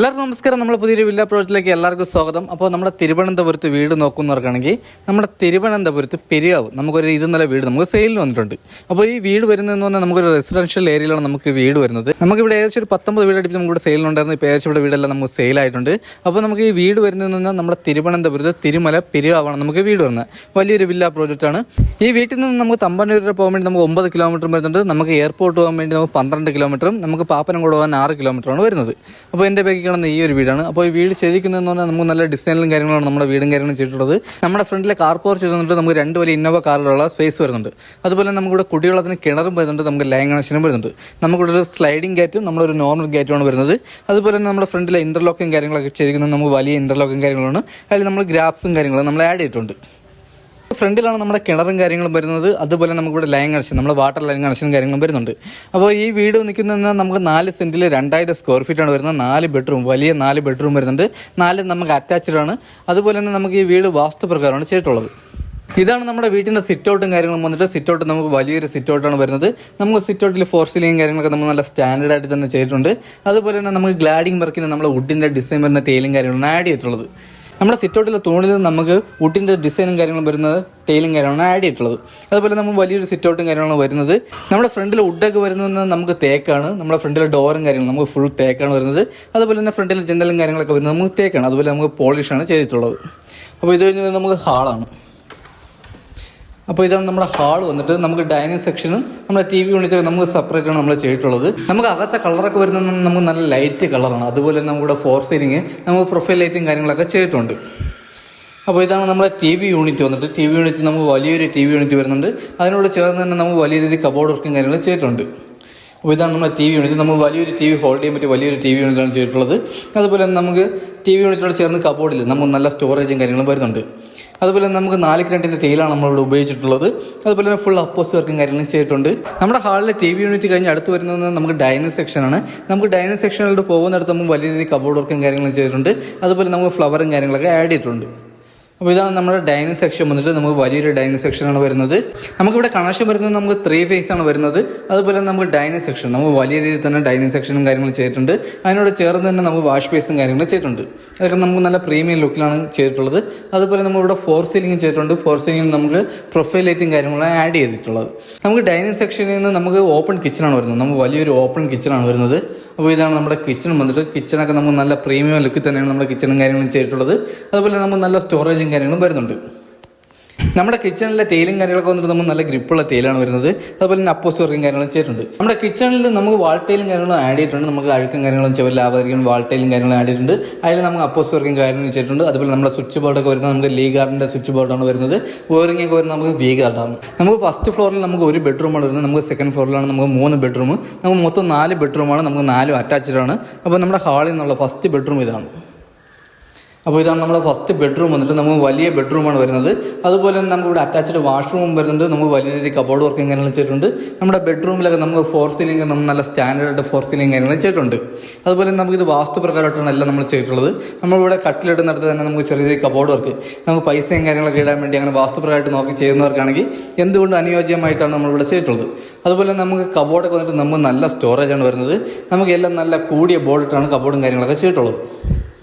എല്ലാവർക്കും നമസ്കാരം. നമ്മൾ പുതിയൊരു വില്ല പ്രോജക്റ്റിലേക്ക് എല്ലാവർക്കും സ്വാഗതം. അപ്പോൾ നമ്മുടെ തിരുവനന്തപുരത്ത് വീട് നോക്കുന്നവർക്കാണെങ്കിൽ നമ്മുടെ തിരുവനന്തപുരത്ത് പെരിയാവ് നമുക്കൊരു 2 നില വീട് നമുക്ക് സെയിലിന് വന്നിട്ടുണ്ട്. അപ്പോൾ ഈ വീട് വരുന്നതെന്ന് പറഞ്ഞാൽ നമുക്കൊരു റെസിഡൻഷ്യൽ ഏരിയയിലാണ് നമുക്ക് വീട് വരുന്നത്. നമുക്കിവിടെ ഏകദേശം ഒരു 19 വീട് അടുപ്പിച്ച് നമുക്കിവിടെ സെയിലുണ്ടായിരുന്നു. ഇപ്പോൾ ഏകദേശം ഇവിടെ വീടെല്ലാം നമുക്ക് സെയിലായിട്ടുണ്ട്. അപ്പോൾ നമുക്ക് ഈ വീട് വരുന്നതെന്ന് പറഞ്ഞാൽ നമ്മുടെ തിരുവനന്തപുരത്ത് തിരുമല പെരിയാവാണ് നമുക്ക് വീട് വരുന്നത്. വലിയൊരു വില്ല പ്രോജക്റ്റാണ്. ഈ വീട്ടിൽ നിന്ന് നമുക്ക് തമ്പാനൂർ വരെ പോകാൻ വേണ്ടി നമുക്ക് 9 കിലോമീറ്റർ വരുന്നുണ്ട്. നമുക്ക് എയർപോർട്ട് പോകാൻ വേണ്ടി നമുക്ക് 12 കിലോമീറ്ററും നമുക്ക് പാപ്പനംകോട് പോകാൻ 6 കിലോമീറ്ററാണ് വരുന്നത്. അപ്പോൾ എൻ്റെ ബാക്കി കാണുന്ന ഈ ഒരു വീടാണ്. അപ്പോൾ ഈ വീട് ശരിക്കുന്നതെന്ന് പറഞ്ഞാൽ നമുക്ക് നല്ല ഡിസൈനിലും കാര്യങ്ങളാണ് നമ്മുടെ വീടും കാര്യങ്ങളും ചെയ്തിട്ടുള്ളത്. നമ്മുടെ ഫ്രണ്ടിലെ കാർ പോർച്ച് വരുന്നുണ്ട്. നമുക്ക് 2 വലിയ ഇന്നോവ കാറിലുള്ള സ്പേസ് വരുന്നുണ്ട്. അതുപോലെ നമുക്കിവിടെ കുടിവെള്ളത്തിന് കിണറും വരുന്നുണ്ട്. നമുക്ക് ലൈൻ കണക്ഷനും വരുന്നുണ്ട്. നമുക്കിവിടെ ഒരു സ്ലൈഡിംഗ് ഗേറ്റും നമ്മളൊരു നോർമൽ ഗേറ്റുമാണ് വരുന്നത്. അതുപോലെ തന്നെ നമ്മുടെ ഫ്രണ്ടിലെ ഇന്റർലോക്കും കാര്യങ്ങളൊക്കെ ചെയ്തിരിക്കുന്നത് നമുക്ക് വലിയ ഇന്റർലോക്കും കാര്യങ്ങളാണ്. അതിൽ നമ്മൾ ഗ്രാഫ്സും കാര്യങ്ങളും നമ്മൾ ആഡ് ചെയ്തിട്ടുണ്ട്. ഫ്രണ്ടിലാണ് നമ്മുടെ കിണറും കാര്യങ്ങളും വരുന്നത്. അതുപോലെ നമുക്കിവിടെ ലൈൻ കണക്ഷൻ, നമ്മുടെ വാട്ടർ ലൈൻ കണക്ഷനും കാര്യങ്ങളും വരുന്നുണ്ട്. അപ്പോൾ ഈ വീട് നിൽക്കുന്നത് നമുക്ക് 4 സെന്റിൽ 2000 സ്ക്വയർ ഫീറ്റാണ് വരുന്നത്. 4 ബെഡ്റൂം, വലിയ 4 ബെഡ്റൂം വരുന്നുണ്ട്. 4 നമുക്ക് അറ്റാച്ച്ഡ് ആണ്. അതുപോലെ തന്നെ നമുക്ക് ഈ വീട് വാസ്തുപ്രകാരമാണ് ചെയ്തിട്ടുള്ളത്. ഇതാണ് നമ്മുടെ വീട്ടിൻ്റെ സിറ്റ് ഔട്ടും കാര്യങ്ങളും വന്നിട്ട്. സിറ്റ് ഔട്ട് നമുക്ക് വലിയൊരു സിറ്റ് ഔട്ടാണ് വരുന്നത്. നമുക്ക് സിറ്റ് ഔട്ടിൽ ഫോർ സീലിംഗ് കാര്യങ്ങളൊക്കെ നമ്മൾ നല്ല സ്റ്റാൻഡേർഡ് ആയിട്ട് തന്നെ ചെയ്തിട്ടുണ്ട്. അതുപോലെ തന്നെ നമുക്ക് ഗ്ലാഡിംഗ് വർക്കിന് നമ്മൾ വുഡിൻ്റെ ഡിസൈൻ വരുന്ന ടൈലും കാര്യങ്ങളാണ് ആഡ് ചെയ്തിട്ടുള്ളത്. നമ്മുടെ സിറ്റ് ഔട്ടിലെ തൂണിൽ നമുക്ക് വുഡിൻ്റെ ഡിസൈനും കാര്യങ്ങളും വരുന്നത് ടൈലും കാര്യങ്ങളാണ് ആഡ് ചെയ്തിട്ടുള്ളത്. അതുപോലെ നമുക്ക് വലിയൊരു സിറ്റ് ഔട്ടും കാര്യങ്ങളാണ് വരുന്നത്. നമ്മുടെ ഫ്രണ്ടിൽ വുഡൊക്കെ വരുന്നത് നമുക്ക് തേക്കാണ്. നമ്മുടെ ഫ്രണ്ടിലെ ഡോറും കാര്യങ്ങളും നമുക്ക് ഫുൾ തേക്കാണ് വരുന്നത്. അതുപോലെ തന്നെ ഫ്രണ്ടിലെ ജനലും കാര്യങ്ങളൊക്കെ വരുന്നത് നമുക്ക് തേക്കാണ്. അതുപോലെ നമുക്ക് പോളിഷാണ് ചെയ്തിട്ടുള്ളത്. അപ്പോൾ ഇത് കഴിഞ്ഞ് നമുക്ക് ഹാളാണ്. അപ്പോൾ ഇതാണ് നമ്മുടെ ഹാൾ വന്നിട്ട്. നമുക്ക് ഡൈനിങ് സെക്ഷനും നമ്മുടെ TV യൂണിറ്റ് നമുക്ക് സെപ്പറേറ്റ് ആണ് നമ്മൾ ചെയ്തിട്ടുള്ളത്. നമുക്ക് അകത്തെ കളറൊക്കെ വരുന്നത് നമുക്ക് നല്ല ലൈറ്റ് കളറാണ്. അതുപോലെ നമ്മുടെ ഫോർ സീലിംഗ് നമുക്ക് പ്രൊഫൈൽ ലൈറ്റും കാര്യങ്ങളൊക്കെ ചെയ്തിട്ടുണ്ട്. അപ്പോൾ ഇതാണ് നമ്മുടെ TV യൂണിറ്റ് വന്നിട്ട്. TV യൂണിറ്റ് നമുക്ക് വലിയൊരു TV യൂണിറ്റ് വരുന്നുണ്ട്. അതിനോട് ചേർന്ന് തന്നെ നമുക്ക് വലിയ രീതിയിൽ കബോർഡ് വർക്കും കാര്യങ്ങൾ ചെയ്തിട്ടുണ്ട്. അപ്പോൾ ഇതാണ് നമ്മുടെ TV യൂണിറ്റ്. നമുക്ക് വലിയൊരു TV ഹോൾഡ് ചെയ്യാൻ പറ്റിയ വലിയൊരു TV യൂണിറ്റാണ് ചെയ്തിട്ടുള്ളത്. അതുപോലെ തന്നെ നമുക്ക് TV യൂണിറ്റിനോട് ചേർന്ന് കബോർഡിൽ നമുക്ക് നല്ല സ്റ്റോറേജും കാര്യങ്ങളും വരുന്നുണ്ട്. അതുപോലെ നമുക്ക് 4x2 ടൈലാണ് നമ്മളിവിടെ ഉപയോഗിച്ചിട്ടുള്ളത്. അതുപോലെ തന്നെ ഫുൾ അപ്പോസ് വർക്കും കാര്യങ്ങളും ചെയ്തിട്ടുണ്ട്. നമ്മുടെ ഹാളിലെ TV യൂണിറ്റ് കഴിഞ്ഞ് അടുത്ത് വരുന്നത് നമുക്ക് ഡൈനിങ് സെക്ഷനാണ്. നമുക്ക് ഡൈനിങ് സെക്ഷനിലോട്ട് പോകുന്നിടത്ത് നമുക്ക് വലിയ രീതിയിൽ കബോർഡ് വർക്കും കാര്യങ്ങളും ചെയ്തിട്ടുണ്ട്. അതുപോലെ നമുക്ക് ഫ്ലവറും കാര്യങ്ങളൊക്കെ ആഡ് ചെയ്തിട്ടുണ്ട്. അപ്പോൾ ഇതാണ് നമ്മുടെ ഡൈനിങ് സെക്ഷൻ വന്നിട്ട്. നമുക്ക് വലിയൊരു ഡൈനിങ് സെക്ഷനാണ് വരുന്നത്. നമുക്കിവിടെ കണക്ഷൻ വരുന്നത് നമുക്ക് 3 ഫേസ് ആണ് വരുന്നത്. അതുപോലെ നമുക്ക് ഡൈനിങ് സെക്ഷൻ നമുക്ക് വലിയ രീതിയിൽ തന്നെ ഡൈനിങ് സെക്ഷനും കാര്യങ്ങളും ചെയ്തിട്ടുണ്ട്. അതിനോട് ചേർന്ന് തന്നെ നമുക്ക് വാഷ് ബേസും കാര്യങ്ങളും ചെയ്തിട്ടുണ്ട്. അതൊക്കെ നമുക്ക് നല്ല പ്രീമിയം ലുക്കിലാണ് ചെയ്തിട്ടുള്ളത്. അതുപോലെ നമ്മളിവിടെ ഫോർ സീലിംഗ് ചെയ്തിട്ടുണ്ട്. ഫോർ സീലിംഗ് നമുക്ക് പ്രൊഫൈൽ ലൈറ്റും കാര്യങ്ങളാണ് ആഡ് ചെയ്തിട്ടുള്ളത്. നമുക്ക് ഡൈനിങ് സെക്ഷനിൽ നിന്ന് നമുക്ക് ഓപ്പൺ കിച്ചണാണ് വരുന്നത്. നമുക്ക് വലിയൊരു ഓപ്പൺ കിച്ചണാണ് വരുന്നത്. അപ്പോൾ ഇതാണ് നമ്മുടെ കിച്ചൺ വന്നിട്ട്. കിച്ചണൊക്കെ നമുക്ക് നല്ല പ്രീമിയം ലുക്കിൽ തന്നെയാണ് നമ്മുടെ കിച്ചണും കാര്യങ്ങളും ചെയ്തിട്ടുള്ളത്. അതുപോലെ നമുക്ക് നല്ല സ്റ്റോറേജും കാര്യങ്ങളും വരുന്നുണ്ട്. നമ്മുടെ കിച്ചണിലെ ടൈലും കാര്യങ്ങളൊക്കെ വന്നിട്ട് നമുക്ക് നല്ല ഗ്രിപ്പുള്ള ടൈലാണ് വരുന്നത്. അതുപോലെ തന്നെ അപ്പോസ് വർക്കും കാര്യങ്ങളും ചെയ്തിട്ടുണ്ട്. നമ്മുടെ കിച്ചണിൽ നമുക്ക് വാൾ ടൈലും കാര്യങ്ങളും ആഡ് ചെയ്തിട്ടുണ്ട്. നമുക്ക് അഴുക്കും കാര്യങ്ങളും ചെവലാവാതിരിക്കാൻ വാൾ ടൈലും കാര്യങ്ങളും ആഡ് ചെയ്തിട്ടുണ്ട്. അതിൽ നമുക്ക് അപ്പോസ് വർക്കും കാര്യങ്ങളും ചെയ്തിട്ടുണ്ട്. അതുപോലെ നമ്മുടെ സ്വിച്ച് ബോർഡൊക്കെ വരുന്നത് നമുക്ക് ലീ ഗാർഡിൻ്റെ സ്വിച്ച് ബോർഡാണ് വരുന്നത്. വയറിംഗ് ഒക്കെ വരുന്നത് നമുക്ക് വി ഗാർഡാണ്. നമുക്ക് ഫസ്റ്റ് ഫ്ലോറിൽ നമുക്ക് 1 ബെഡ്റൂമാണ് വരുന്നത്. നമുക്ക് സെക്കൻഡ് ഫ്ലോറിലാണ് നമുക്ക് 3 ബെഡ്റൂം. നമുക്ക് മൊത്തം 4 ബെഡ്റൂമാണ്. നമുക്ക് 4 അറ്റാച്ച്ഡ് ആണ്. അപ്പോൾ നമ്മുടെ ഹാളിൽ നിന്നുള്ള ഫസ്റ്റ് ബെഡ്റൂം ഇതാണ്. അപ്പോൾ ഇതാണ് നമ്മുടെ ഫസ്റ്റ് ബെഡ്റൂം വന്നിട്ട്. നമുക്ക് വലിയ ബെഡ്റൂമാണ് വരുന്നത്. അതുപോലെ തന്നെ നമുക്കിവിടെ അറ്റാച്ച്ഡ് വാഷ്റൂം വരുന്നുണ്ട്. നമുക്ക് വലിയ രീതിയിൽ കബോർഡ് വർക്കും കാര്യങ്ങളും ചെയ്തിട്ടുണ്ട്. നമ്മുടെ ബെഡ്റൂമിലൊക്കെ നമുക്ക് ഫോർ സീലിംഗ് നമുക്ക് നല്ല സ്റ്റാൻഡേർഡ് ഫോർ സീലിംഗ് കാര്യങ്ങളും ചെയ്തിട്ടുണ്ട്. അതുപോലെ തന്നെ നമുക്കിത് വാസ്തുപ്രകാരമായിട്ടാണ് എല്ലാം നമ്മൾ ചെയ്തിട്ടുള്ളത്. നമ്മളിവിടെ കട്ടിലിടുന്നിടത്ത് തന്നെ നമുക്ക് ചെറിയ രീതിയിൽ കബോർഡ് വർക്ക് നമുക്ക് പൈസയും കാര്യങ്ങളൊക്കെ ഇടാൻ വേണ്ടി അങ്ങനെ വാസ്തുപ്രകാരമായിട്ട് നോക്കി ചെയ്യുന്നവർക്കാണെങ്കിൽ എന്തുകൊണ്ട് അനുയോജ്യമായിട്ടാണ് നമ്മളിവിടെ ചെയ്തിട്ടുള്ളത്. അതുപോലെ നമുക്ക് കബോർഡൊക്കെ വന്നിട്ട് നമുക്ക് നല്ല സ്റ്റോറേജാണ് വരുന്നത്. നമുക്ക് എല്ലാം നല്ല കൂടിയ ബോർഡിട്ടാണ് കബോർഡും കാര്യങ്ങളൊക്കെ ചെയ്തിട്ടുള്ളത്.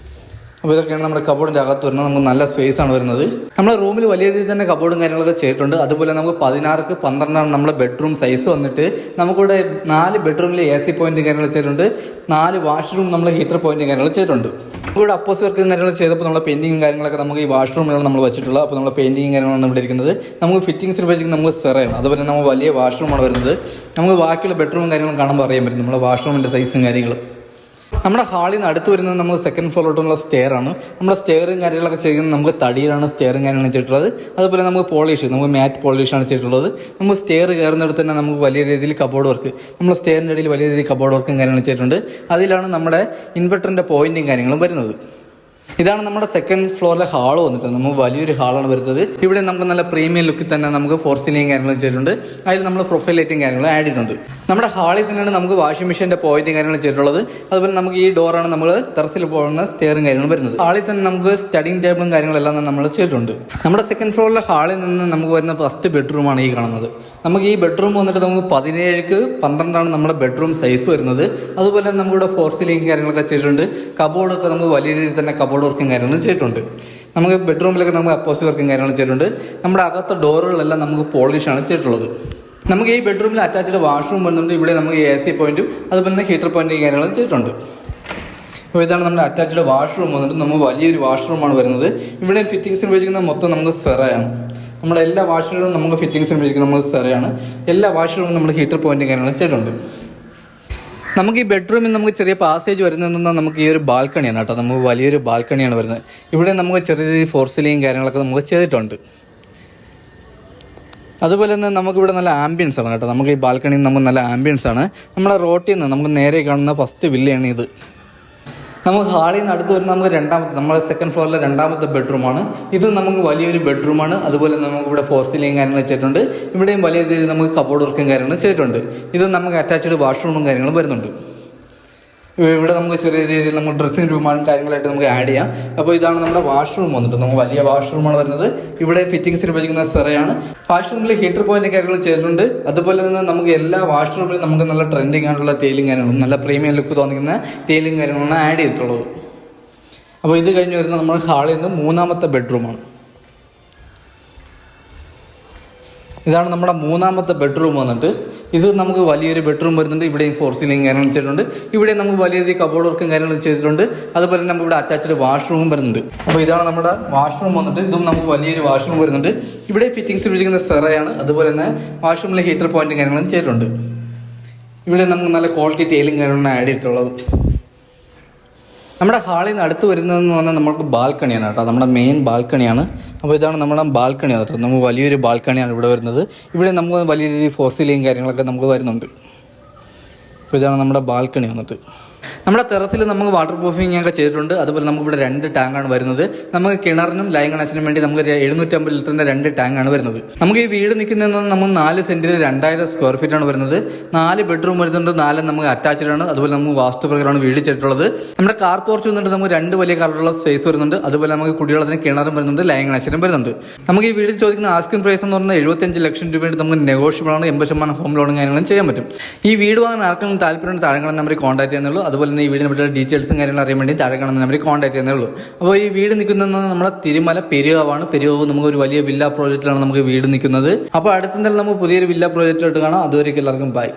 അപ്പോൾ ഇതൊക്കെയാണ് നമ്മുടെ കബോർഡിൻ്റെ അകത്ത് വരുന്നത്. നമുക്ക് നല്ല സ്പേസ് ആണ് വരുന്നത്. നമ്മുടെ റൂമിൽ വലിയ രീതിയിൽ തന്നെ കബോർഡും കാര്യങ്ങളൊക്കെ ചെയ്തിട്ടുണ്ട്. അതുപോലെ നമുക്ക് 16ക്ക് 12 നമ്മുടെ ബെഡ്റൂം സൈസ് വന്നിട്ട്. നമുക്കിവിടെ 4 ബെഡ്റൂമിൽ AC പോയിന്റും കാര്യങ്ങൾ ചെയ്തിട്ടുണ്ട്. 4 വാഷ്റൂം നമ്മൾ ഹീറ്റർ പോയിന്റും കാര്യങ്ങൾ ചെയ്തിട്ടുണ്ട്. ഇവിടെ അപ്പോസ് വർക്കും കാര്യങ്ങൾ ചെയ്തപ്പോൾ നമ്മുടെ പെയിന്റിങ്ങും കാര്യങ്ങളൊക്കെ നമുക്ക് ഈ വാഷ്റൂമിലാണ് നമ്മൾ വെച്ചിട്ടുള്ളത്. അപ്പോൾ നമ്മുടെ പെയിന്റിങ്ങും കാര്യങ്ങളാണ് ഇവിടെ ഇരിക്കുന്നത്. നമുക്ക് ഫിറ്റിംഗ്സിന് ഉപയോഗിച്ച് നമുക്ക് സെറയാണ്. അതുപോലെ നമുക്ക് വലിയ വാഷ്റൂമാണ് വരുന്നത്. നമുക്ക് ബാക്കിയുള്ള ബെഡ്റൂമും കാര്യങ്ങളും കാണുമ്പോൾ അറിയാൻ പറ്റും നമ്മുടെ വാഷ്റൂമിൻ്റെ സൈസും കാര്യങ്ങളും. നമ്മുടെ ഹാളിൽ നിന്ന് അടുത്ത് വരുന്നത് നമുക്ക് സെക്കൻഡ് ഫ്ലോറിലോട്ടുള്ള സ്റ്റെയർ ആണ്. നമ്മുടെ സ്റ്റെയറും കാര്യങ്ങളൊക്കെ ചെയ്യുന്നത് നമുക്ക് തടിയിലാണ് സ്റ്റെയറും കാര്യങ്ങളും ചെയ്തിട്ടുള്ളത്. അതുപോലെ നമുക്ക് പോളിഷ്, നമുക്ക് മാറ്റ് പോളിഷാണ് ചെയ്തിട്ടുള്ളത്. നമുക്ക് സ്റ്റെയർ കയറുന്നിടത്ത് തന്നെ നമുക്ക് വലിയ രീതിയിൽ കബോർഡ് വർക്ക്, നമ്മൾ സ്റ്റെയറിൻ്റെ ഇടയിൽ വലിയ രീതിയിൽ കബോർഡ് വർക്കും കാര്യങ്ങളും ചെയ്തിട്ടുണ്ട്. അതിലാണ് നമ്മുടെ ഇൻവെർട്ടറിൻ്റെ പോയിന്റും കാര്യങ്ങളും വരുന്നത്. ഇതാണ് നമ്മുടെ സെക്കൻഡ് ഫ്ലോറിലെ ഹാൾ വന്നിട്ട് നമുക്ക് വലിയൊരു ഹാളാണ് വരുന്നത്. ഇവിടെ നമുക്ക് നല്ല പ്രീമിയം ലുക്കിൽ തന്നെ നമുക്ക് ഫോർ സീലിംഗ് കാര്യങ്ങൾ ചെയ്തിട്ടുണ്ട്. അതിൽ നമ്മൾ പ്രൊഫൈൽ ലൈറ്റും കാര്യങ്ങളും ആഡ് ചെയ്തിട്ടുണ്ട്. നമ്മുടെ ഹാളിൽ തന്നെയാണ് നമുക്ക് വാഷിംഗ് മെഷീൻ്റെ പോയിന്റും കാര്യങ്ങളും ചെയ്തിട്ടുള്ളത്. അതുപോലെ നമുക്ക് ഈ ഡോറാണ് നമ്മൾ ടെറസിൽ പോകുന്ന സ്റ്റെയറും കാര്യങ്ങളും വരുന്നത്. ഹാളിൽ തന്നെ നമുക്ക് സ്റ്റഡിങ് ടേബിളും കാര്യങ്ങളെല്ലാം നമ്മൾ ചെയ്തിട്ടുണ്ട്. നമ്മുടെ സെക്കൻഡ് ഫ്ലോറിലെ ഹാളിൽ നിന്ന് നമുക്ക് വരുന്ന ഫസ്റ്റ് ബെഡ്റൂമാണ് ഈ കാണുന്നത്. നമുക്ക് ഈ ബെഡ്റൂം വന്നിട്ട് നമുക്ക് 17x12 നമ്മുടെ ബെഡ്റൂം സൈസ് വരുന്നത്. അതുപോലെ നമുക്കിവിടെ ഫോർ സീലിംഗ് കാര്യങ്ങളൊക്കെ ചെയ്തിട്ടുണ്ട്. കബോർഡൊക്കെ നമുക്ക് വലിയ രീതിയിൽ തന്നെ കബോർഡ് വർക്കും കാര്യങ്ങളും ചെയ്തിട്ടുണ്ട്. നമുക്ക് ബെഡ്റൂമിലൊക്കെ നമുക്ക് അപ്പോസിറ്റ് വർക്കും കാര്യങ്ങളും ചെയ്തിട്ടുണ്ട്. നമ്മുടെ അകത്തെ ഡോറുകളെല്ലാം നമുക്ക് പോളിഷാണ് ചെയ്തിട്ടുള്ളത്. നമുക്ക് ഈ ബെഡ്റൂമിൽ അറ്റാച്ച്ഡ് വാഷ്റൂം വരുന്നുണ്ട്. ഇവിടെ നമുക്ക് AC പോയിന്റും അതുപോലെ തന്നെ ഹീറ്റർ പോയിന്റും കാര്യങ്ങളും ചെയ്തിട്ടുണ്ട്. അപ്പോൾ ഇതാണ് നമ്മുടെ അറ്റാച്ച്ഡ് വാഷ്റൂം വന്നിട്ട് നമുക്ക് വലിയൊരു വാഷ്റൂമാണ് വരുന്നത്. ഇവിടെ ഫിറ്റിംഗ്സിന് ഉപയോഗിക്കുന്ന മൊത്തം നമുക്ക് സെറയാണ്. നമ്മുടെ എല്ലാ വാഷ്റൂമിലും നമുക്ക് ഫിറ്റിംഗ്സിന് ഉപയോഗിക്കുന്ന നമുക്ക് സെറയാണ്. എല്ലാ വാഷ്റൂമിലും നമ്മൾ ഹീറ്റർ പോയിന്റും കാര്യങ്ങളും ചെയ്തിട്ടുണ്ട്. നമുക്ക് ഈ ബെഡ്റൂമിൽ നമുക്ക് ചെറിയ പാസേജ് വരുന്നതെന്നാൽ നമുക്ക് ഈ ഒരു ബാൽക്കണിയാണ് കേട്ടോ. നമുക്ക് വലിയൊരു ബാൽക്കണിയാണ് വരുന്നത്. ഇവിടെ നമുക്ക് ചെറിയ രീതിയിൽ ഫോർ സീലിംഗ് കാര്യങ്ങളൊക്കെ നമുക്ക് ചെയ്തിട്ടുണ്ട്. അതുപോലെ തന്നെ നമുക്കിവിടെ നല്ല ആംബിയൻസ് ആണ് കേട്ടോ. നമുക്ക് ഈ ബാൽക്കണിയിൽ നമുക്ക് നല്ല ആംബിയൻസ് ആണ്. നമ്മുടെ റോട്ടിൽ നിന്ന് നമുക്ക് നേരെ കാണുന്ന ഫസ്റ്റ് വില്ലയാണ് ഇത്. നമുക്ക് ഹാളിൽ നിന്ന് അടുത്ത് വരുന്ന നമുക്ക് നമ്മുടെ സെക്കൻഡ് ഫ്ലോറിലെ രണ്ടാമത്തെ ബെഡ്റൂമാണ്. ഇത് നമുക്ക് വലിയൊരു ബെഡ്റൂമാണ്. അതുപോലെ നമുക്ക് ഇവിടെ ഫോർ സീലിംഗ് കാര്യങ്ങൾ ചെയ്തിട്ടുണ്ട്. ഇവിടെയും വലിയ രീതിയിൽ നമുക്ക് കബോർഡ് വർക്കും കാര്യങ്ങളും ചെയ്തിട്ടുണ്ട്. ഇത് നമുക്ക് അറ്റാച്ച്ഡ് വാഷ്റൂമും കാര്യങ്ങളും വരുന്നുണ്ട്. ഇവിടെ നമുക്ക് ചെറിയ രീതിയിൽ നമുക്ക് ഡ്രസ്സിംഗ് റൂമാണ് കാര്യങ്ങളായിട്ട് നമുക്ക് ആഡ് ചെയ്യാം. അപ്പോൾ ഇതാണ് നമ്മുടെ വാഷ്റൂം വന്നിട്ട് നമുക്ക് വലിയ വാഷ്റൂമാണ് വരുന്നത്. ഇവിടെ ഫിറ്റിംഗ്സിന് ഉപയോഗിക്കുന്ന സെറയാണ്. വാഷ്റൂമിൽ ഹീറ്റർ പോയിന്റ് കാര്യങ്ങൾ ചെയ്തിട്ടുണ്ട്. അതുപോലെ തന്നെ നമുക്ക് എല്ലാ വാഷ്റൂമിലും നമുക്ക് നല്ല ട്രെൻഡിങ് ആയിട്ടുള്ള ടൈലും കാര്യങ്ങളും നല്ല പ്രീമിയം ലുക്ക് തോന്നിക്കുന്ന ടൈലും കാര്യങ്ങളാണ് ആഡ് ചെയ്തിട്ടുള്ളത്. അപ്പോൾ ഇത് കഴിഞ്ഞ് വരുന്ന നമ്മൾ ഹാളിൽ നിന്ന് മൂന്നാമത്തെ ബെഡ്റൂമാണ്. ഇതാണ് നമ്മുടെ മൂന്നാമത്തെ ബെഡ്റൂം വന്നിട്ട്. ഇത് നമുക്ക് വലിയൊരു ബെഡ്റൂം വരുന്നുണ്ട്. ഇവിടെയും ഫോർ സീലിംഗ് കാര്യങ്ങളും ചെയ്തിട്ടുണ്ട്. ഇവിടെ നമുക്ക് വലിയ രീതിയിൽ കബോർഡ് വർക്കും കാര്യങ്ങളും ചെയ്തിട്ടുണ്ട്. അതുപോലെ തന്നെ നമുക്ക് ഇവിടെ അറ്റാച്ച്ഡ് വാഷ്റൂമും വരുന്നുണ്ട്. അപ്പോൾ ഇതാണ് നമ്മുടെ വാഷ്റൂം വന്നിട്ട്. ഇതും നമുക്ക് വലിയൊരു വാഷ്റൂം വരുന്നുണ്ട്. ഇവിടെ ഫിറ്റിംഗ്സ് ഉപയോഗിക്കുന്ന സെറയാണ്. അതുപോലെ തന്നെ വാഷ്റൂമിലെ ഹീറ്റർ പോയിന്റും കാര്യങ്ങളും ചെയ്തിട്ടുണ്ട്. ഇവിടെ നമുക്ക് നല്ല ക്വാളിറ്റി ടൈലും കാര്യങ്ങളാണ് ആഡ് ചെയ്തിട്ടുള്ളത്. നമ്മുടെ ഹാളിൽ നിന്ന് അടുത്ത് വരുന്നതെന്ന് പറഞ്ഞാൽ നമുക്ക് ബാൽക്കണിയാണ് കേട്ടോ. നമ്മുടെ മെയിൻ ബാൽക്കണിയാണ്. അപ്പോൾ ഇതാണ് നമ്മുടെ ബാൽക്കണി കേട്ടോ. നമുക്ക് വലിയൊരു ബാൽക്കണിയാണ് ഇവിടെ വരുന്നത്. ഇവിടെ നമുക്ക് വലിയ രീതിയിൽ ഫോർ സീലിംഗ് കാര്യങ്ങളൊക്കെ നമുക്ക് വരുന്നുണ്ട്. അപ്പോൾ ഇതാണ് നമ്മുടെ ബാൽക്കണി വന്നിട്ട്. നമ്മുടെ ടെറസിൽ നമുക്ക് വാട്ടർ പ്രൂഫിംഗ് ഒക്കെ ചെയ്തിട്ടുണ്ട്. അതുപോലെ നമുക്ക് ഇവിടെ 2 ടാങ്കാണ് വരുന്നത്. നമുക്ക് കിണറിനും ലൈൻ കണക്ഷനും വേണ്ടി നമുക്ക് 750 ലിറ്ററിൻ്റെ 2 ടാങ്കാണ് വരുന്നത്. നമുക്ക് ഈ വീട് നിൽക്കുന്നതെന്ന് നമ്മൾ 4 സെന്റിൽ 2000 സ്ക്വയർ ഫീറ്റ് ആണ് വരുന്നത്. 4 ബെഡ്റൂം വരുന്നുണ്ട്. 4 നമുക്ക് അറ്റാച്ച്ഡ് ആണ്. അതുപോലെ നമുക്ക് വാസ്തുപ്രകാരമാണ് വീട് ചെയ്തിട്ടുള്ളത്. നമ്മുടെ കാർ പോർച്ച് വന്നിട്ട് നമുക്ക് 2 വലിയ കാറുള്ള സ്പേസ് വരുന്നുണ്ട്. അതുപോലെ നമുക്ക് കുടിവെള്ളത്തിന് കിണറും വരുന്നുണ്ട്, ലൈൻ കണക്ഷനും വരുന്നുണ്ട്. നമുക്ക് ഈ വീടിൽ ചോദിക്കുന്ന ആസ്കിംഗ് പ്രൈസ് എന്ന് പറഞ്ഞാൽ 75 ലക്ഷം രൂപയായിട്ട് നമുക്ക് നെഗോഷ്യബിൾ ആണ്. 80% ഹോം ലോണും കാര്യങ്ങളും ചെയ്യാൻ പറ്റും. ഈ വീട് വാങ്ങാൻ ആർക്കെങ്കിലും താല്പര്യം താഴെ കാണുന്ന നമ്പറിൽ കോൺടാക്ട് ചെയ്യുന്നുള്ളൂ. അതുപോലെ തന്നെ ഈ വീടിനെ പറ്റിയുള്ള ഡീറ്റെയിൽസും കാര്യങ്ങളും അറിയാൻ വേണ്ടി താഴെ കാണുന്ന നമ്പറിൽ കോൺടാക്ട് ചെയ്യുന്നേ ഉള്ളൂ. അപ്പോൾ ഈ വീട് നിൽക്കുന്നത് നമ്മുടെ തിരുമല പെരുകാവാണ്. പെരുകാവ് നമുക്ക് ഒരു വലിയ വില്ല പ്രോജക്റ്റിലാണ് നമുക്ക് വീട് നിൽക്കുന്നത്. അപ്പോൾ അടുത്ത നമുക്ക് പുതിയൊരു വില്ല പ്രോജക്റ്റായിട്ട് കാണാം. അതുവരെയൊക്കെ എല്ലാവർക്കും ബൈ.